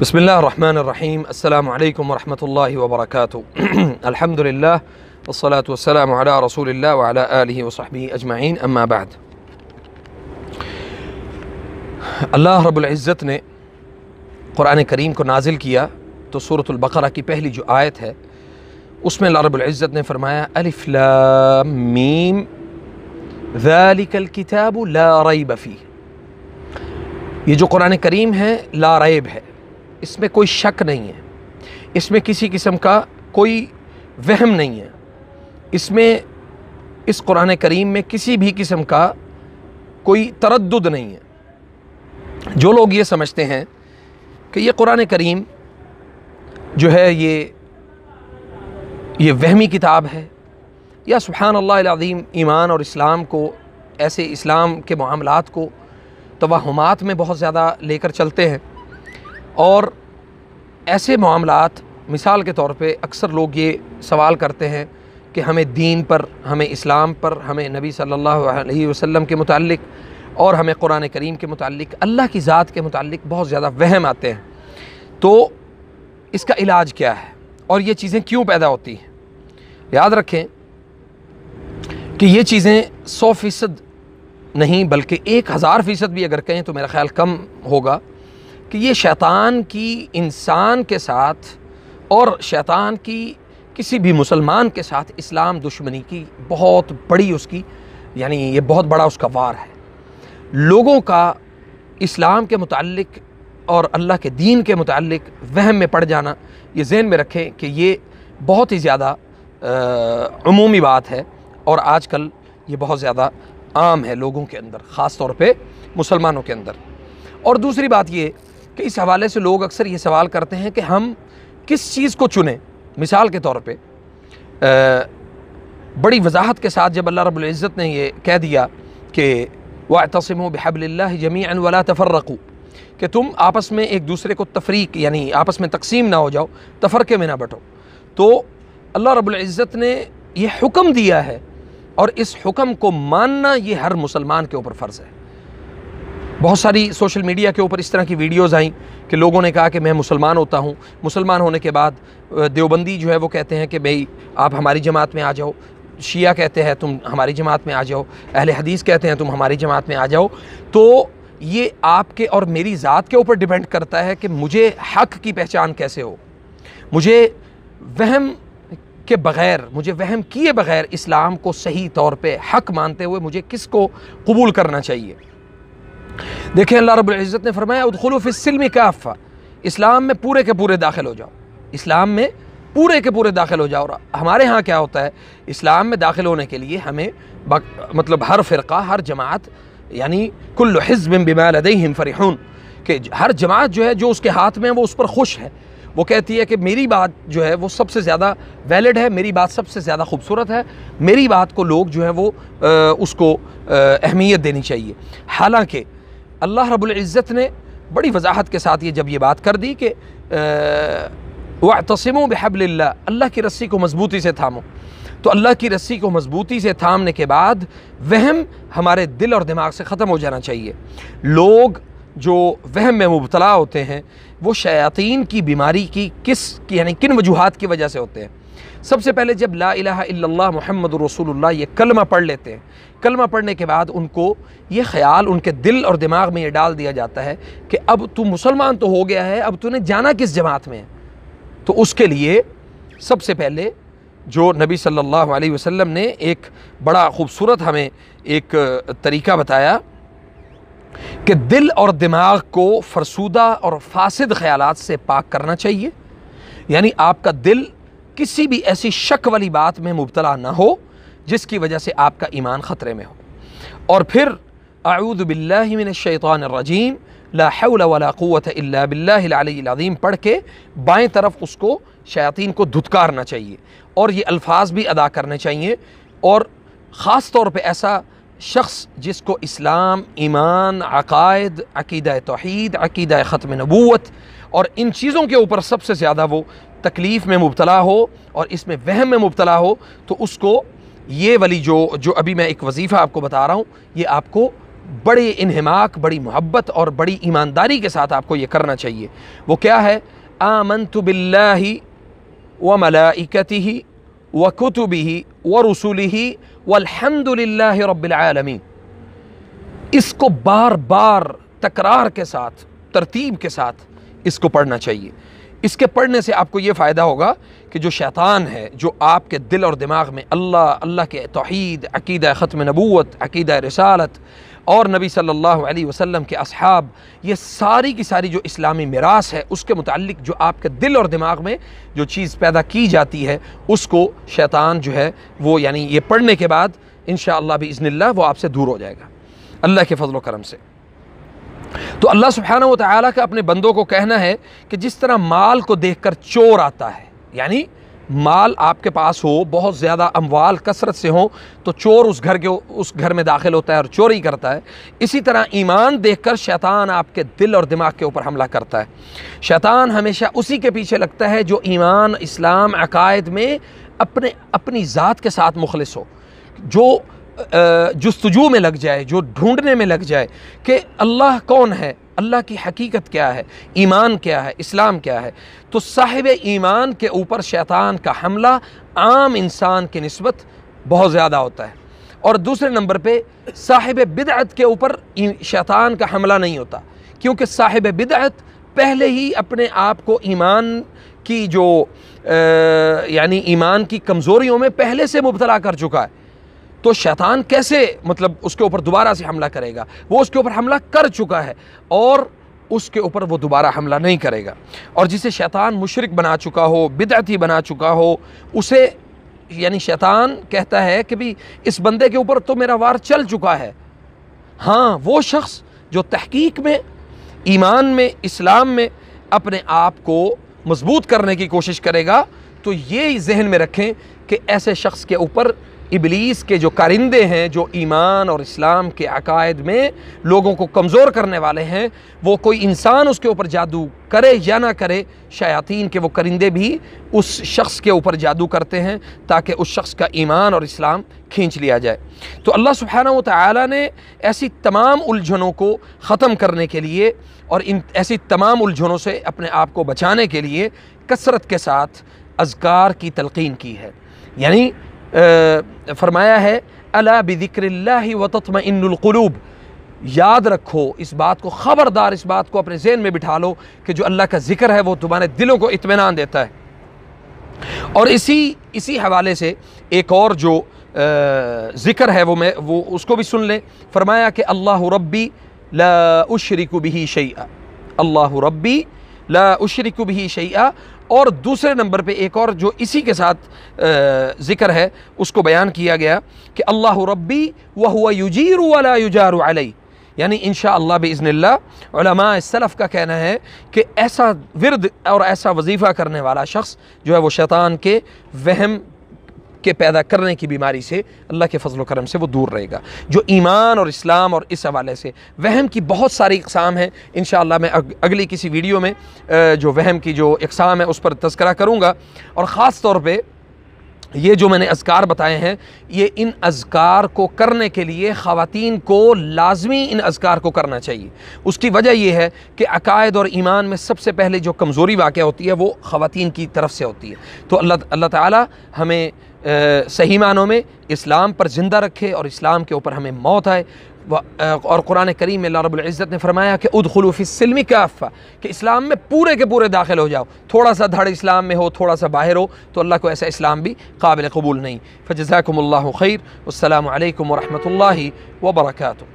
بسم اللہ الرحمن الرحیم السلام علیکم ورحمۃ اللہ وبرکاتہ الحمد للہ والصلاة والسلام علی رسول اللہ وعلی آلہ وصحبہ اجمعین اما بعد۔ اللہ رب العزت نے قرآن کریم کو نازل کیا تو سورۃ البقرہ کی پہلی جو آیت ہے اس میں اللہ رب العزت نے فرمایا الف لام میم ذالک الکتاب لا ریب فیہ۔ یہ جو قرآن کریم ہے لا ریب ہے، اس میں کوئی شک نہیں ہے، اس میں کسی قسم کا کوئی وہم نہیں ہے، اس قرآن کریم میں کسی بھی قسم کا کوئی تردد نہیں ہے۔ جو لوگ یہ سمجھتے ہیں کہ یہ قرآن کریم جو ہے یہ وہمی کتاب ہے، یا سبحان اللہ العظیم ایمان اور اسلام کو، ایسے اسلام کے معاملات کو توہمات میں بہت زیادہ لے کر چلتے ہیں، اور ایسے معاملات مثال کے طور پہ اکثر لوگ یہ سوال کرتے ہیں کہ ہمیں دین پر، ہمیں اسلام پر، ہمیں نبی صلی اللہ علیہ وسلم کے متعلق اور ہمیں قرآن کریم کے متعلق، اللہ کی ذات کے متعلق بہت زیادہ وہم آتے ہیں۔ تو اس کا علاج کیا ہے اور یہ چیزیں کیوں پیدا ہوتی ہیں؟ یاد رکھیں کہ یہ چیزیں 100% نہیں بلکہ 1000% بھی اگر کہیں تو میرا خیال کم ہوگا کہ یہ شیطان کی انسان کے ساتھ اور شیطان کی کسی بھی مسلمان کے ساتھ اسلام دشمنی کی بہت بڑی یہ بہت بڑا اس کا وار ہے۔ لوگوں کا اسلام کے متعلق اور اللہ کے دین کے متعلق وہم میں پڑ جانا، یہ ذہن میں رکھیں کہ یہ بہت ہی زیادہ عمومی بات ہے، اور آج کل یہ بہت زیادہ عام ہے لوگوں کے اندر، خاص طور پہ مسلمانوں کے اندر۔ اور دوسری بات یہ کہ اس حوالے سے لوگ اکثر یہ سوال کرتے ہیں کہ ہم کس چیز کو چنیں۔ مثال کے طور پہ بڑی وضاحت کے ساتھ جب اللہ رب العزت نے یہ کہہ دیا کہ وَاعْتَصِمُوا بِحَبْلِ اللَّهِ جَمِيعًا وَلَا تَفَرَّقُوا، کہ تم آپس میں ایک دوسرے کو تفریق آپس میں تقسیم نہ ہو جاؤ، تفرقے میں نہ بٹو، تو اللہ رب العزت نے یہ حکم دیا ہے، اور اس حکم کو ماننا یہ ہر مسلمان کے اوپر فرض ہے۔ بہت ساری سوشل میڈیا کے اوپر اس طرح کی ویڈیوز آئیں کہ لوگوں نے کہا کہ میں مسلمان ہوتا ہوں، مسلمان ہونے کے بعد دیوبندی جو ہے وہ کہتے ہیں کہ بھئی آپ ہماری جماعت میں آ جاؤ، شیعہ کہتے ہیں تم ہماری جماعت میں آ جاؤ، اہل حدیث کہتے ہیں تم ہماری جماعت میں آ جاؤ۔ تو یہ آپ کے اور میری ذات کے اوپر ڈیپینڈ کرتا ہے کہ مجھے حق کی پہچان کیسے ہو، مجھے وہم کے بغیر، مجھے وہم کیے بغیر اسلام کو صحیح طور پہ حق مانتے ہوئے مجھے کس کو قبول کرنا چاہیے۔ دیکھیں اللہ رب العزت نے فرمایا ادخلوا فی السلم کافہ، اسلام میں پورے کے پورے داخل ہو جاؤ، اسلام میں پورے کے پورے داخل ہو جاؤ۔ ہمارے ہاں کیا ہوتا ہے، اسلام میں داخل ہونے کے لیے ہمیں ہر فرقہ، ہر جماعت، کل حزب بما لدیہم فرحون، کہ ہر جماعت جو ہے جو اس کے ہاتھ میں وہ اس پر خوش ہے، وہ کہتی ہے کہ میری بات جو ہے وہ سب سے زیادہ ویلڈ ہے، میری بات سب سے زیادہ خوبصورت ہے، میری بات کو لوگ جو ہے وہ اس کو اہمیت دینی چاہیے۔ حالانکہ اللہ رب العزت نے بڑی وضاحت کے ساتھ جب یہ بات کر دی کہ وَاعْتَصِمُوا بِحَبْلِ اللَّهِ، اللہ کی رسی کو مضبوطی سے تھامو، تو اللہ کی رسی کو مضبوطی سے تھامنے کے بعد وہم ہمارے دل اور دماغ سے ختم ہو جانا چاہیے۔ لوگ جو وہم میں مبتلا ہوتے ہیں وہ شیاطین کی بیماری کی کن وجوہات کی وجہ سے ہوتے ہیں۔ سب سے پہلے جب لا الہ الا اللہ محمد رسول اللہ یہ کلمہ پڑھ لیتے ہیں، کلمہ پڑھنے کے بعد ان کو یہ خیال ان کے دل اور دماغ میں یہ ڈال دیا جاتا ہے کہ اب تو مسلمان تو ہو گیا ہے، اب تو نے جانا کس جماعت میں ہے۔ تو اس کے لیے سب سے پہلے جو نبی صلی اللہ علیہ وسلم نے ایک بڑا خوبصورت ہمیں ایک طریقہ بتایا کہ دل اور دماغ کو فرسودہ اور فاسد خیالات سے پاک کرنا چاہیے، آپ کا دل کسی بھی ایسی شک والی بات میں مبتلا نہ ہو جس کی وجہ سے آپ کا ایمان خطرے میں ہو۔ اور پھر اعوذ باللہ من الشیطان الرجیم لا حول ولا قوت الا باللہ العلی العظیم پڑھ کے بائیں طرف اس کو شیاطین کو دھتکارنا چاہیے، اور یہ الفاظ بھی ادا کرنے چاہیے۔ اور خاص طور پہ ایسا شخص جس کو اسلام، ایمان، عقائد، عقیدہ توحید، عقیدہ ختم نبوت اور ان چیزوں کے اوپر سب سے زیادہ وہ تکلیف میں مبتلا ہو اور اس میں وہم میں مبتلا ہو، تو اس کو یہ والی جو ابھی میں ایک وظیفہ آپ کو بتا رہا ہوں یہ آپ کو بڑے انہماک، بڑی محبت اور بڑی ایمانداری کے ساتھ آپ کو یہ کرنا چاہیے۔ وہ کیا ہے؟ آمنت باللہ وملائکتہ وکتبہ ورسلہ والحمد للہ رب العالمین۔ اس کو بار بار تکرار کے ساتھ، ترتیب کے ساتھ اس کو پڑھنا چاہیے۔ اس کے پڑھنے سے آپ کو یہ فائدہ ہوگا کہ جو شیطان ہے، جو آپ کے دل اور دماغ میں اللہ کے توحید، عقیدہ ختم نبوت، عقیدہ رسالت اور نبی صلی اللہ علیہ وسلم کے اصحاب، یہ ساری کی ساری جو اسلامی میراث ہے اس کے متعلق جو آپ کے دل اور دماغ میں جو چیز پیدا کی جاتی ہے، اس کو شیطان جو ہے وہ یعنی یہ پڑھنے کے بعد انشاءاللہ باذن اللہ وہ آپ سے دور ہو جائے گا اللہ کے فضل و کرم سے۔ تو اللہ سبحانہ و تعالیٰ کا اپنے بندوں کو کہنا ہے کہ جس طرح مال کو دیکھ کر چور آتا ہے، یعنی مال آپ کے پاس ہو، بہت زیادہ اموال کثرت سے ہوں تو چور اس گھر میں داخل ہوتا ہے اور چوری کرتا ہے، اسی طرح ایمان دیکھ کر شیطان آپ کے دل اور دماغ کے اوپر حملہ کرتا ہے۔ شیطان ہمیشہ اسی کے پیچھے لگتا ہے جو ایمان، اسلام، عقائد میں اپنی ذات کے ساتھ مخلص ہو، جو جستجو میں لگ جائے، جو ڈھونڈنے میں لگ جائے کہ اللہ کون ہے، اللہ کی حقیقت کیا ہے، ایمان کیا ہے، اسلام کیا ہے۔ تو صاحب ایمان کے اوپر شیطان کا حملہ عام انسان کی نسبت بہت زیادہ ہوتا ہے، اور دوسرے نمبر پہ صاحب بدعت کے اوپر شیطان کا حملہ نہیں ہوتا، کیونکہ صاحب بدعت پہلے ہی اپنے آپ کو ایمان کی جو یعنی ایمان کی کمزوریوں میں پہلے سے مبتلا کر چکا ہے، تو شیطان کیسے مطلب اس کے اوپر دوبارہ سے حملہ کرے گا؟ وہ اس کے اوپر حملہ کر چکا ہے اور اس کے اوپر وہ دوبارہ حملہ نہیں کرے گا۔ اور جسے شیطان مشرک بنا چکا ہو، بدعتی بنا چکا ہو، اسے یعنی شیطان کہتا ہے کہ بھی اس بندے کے اوپر تو میرا وار چل چکا ہے۔ ہاں، وہ شخص جو تحقیق میں، ایمان میں، اسلام میں اپنے آپ کو مضبوط کرنے کی کوشش کرے گا، تو یہ ذہن میں رکھیں کہ ایسے شخص کے اوپر ابلیس کے جو کارندے ہیں، جو ایمان اور اسلام کے عقائد میں لوگوں کو کمزور کرنے والے ہیں، وہ کوئی انسان اس کے اوپر جادو کرے یا نہ کرے، شیاطین کے وہ کرندے بھی اس شخص کے اوپر جادو کرتے ہیں تاکہ اس شخص کا ایمان اور اسلام کھینچ لیا جائے۔ تو اللہ سبحانہ و تعالیٰ نے ایسی تمام الجھنوں کو ختم کرنے کے لیے اور ایسی تمام الجھنوں سے اپنے آپ کو بچانے کے لیے کثرت کے ساتھ اذکار کی تلقین کی ہے، یعنی فرمایا ہے الا بذکر اللہ وتطمئن القلوب۔ یاد رکھو اس بات کو، خبردار اس بات کو اپنے ذہن میں بٹھا لو کہ جو اللہ کا ذکر ہے وہ تمہارے دلوں کو اطمینان دیتا ہے۔ اور اسی حوالے سے ایک اور جو ذکر ہے وہ اس کو بھی سن لیں۔ فرمایا کہ اللہ ربی لا اشرک بہ شیئا، اللہ ربی لا اشرک بہ شیئا۔ اور دوسرے نمبر پہ ایک اور جو اسی کے ساتھ ذکر ہے اس کو بیان کیا گیا کہ اللہ ربی وہو یجیر ولا یجار علیہ، یعنی انشاءاللہ باذن اللہ علماء السلف کا کہنا ہے کہ ایسا ورد اور ایسا وظیفہ کرنے والا شخص جو ہے وہ شیطان کے وہم کے پیدا کرنے کی بیماری سے اللہ کے فضل و کرم سے وہ دور رہے گا۔ جو ایمان اور اسلام اور اس حوالے سے وہم کی بہت ساری اقسام ہیں، انشاءاللہ میں اگلی کسی ویڈیو میں جو وہم کی جو اقسام ہے اس پر تذکرہ کروں گا۔ اور خاص طور پہ یہ جو میں نے اذکار بتائے ہیں، یہ ان اذکار کو کرنے کے لیے خواتین کو لازمی ان اذکار کو کرنا چاہیے۔ اس کی وجہ یہ ہے کہ عقائد اور ایمان میں سب سے پہلے جو کمزوری واقع ہوتی ہے وہ خواتین کی طرف سے ہوتی ہے۔ تو اللہ تعالی ہمیں صحیح معنوں میں اسلام پر زندہ رکھے اور اسلام کے اوپر ہمیں موت آئے۔ اور قرآن کریم میں اللہ رب العزت نے فرمایا کہ ادخلوا فی السلم کافہ، کہ اسلام میں پورے کے پورے داخل ہو جاؤ، تھوڑا سا دھڑ اسلام میں ہو، تھوڑا سا باہر ہو تو اللہ کو ایسا اسلام بھی قابل قبول نہیں۔ فجزاکم اللہ خیر، والسلام علیکم ورحمۃ اللہ وبرکاتہ۔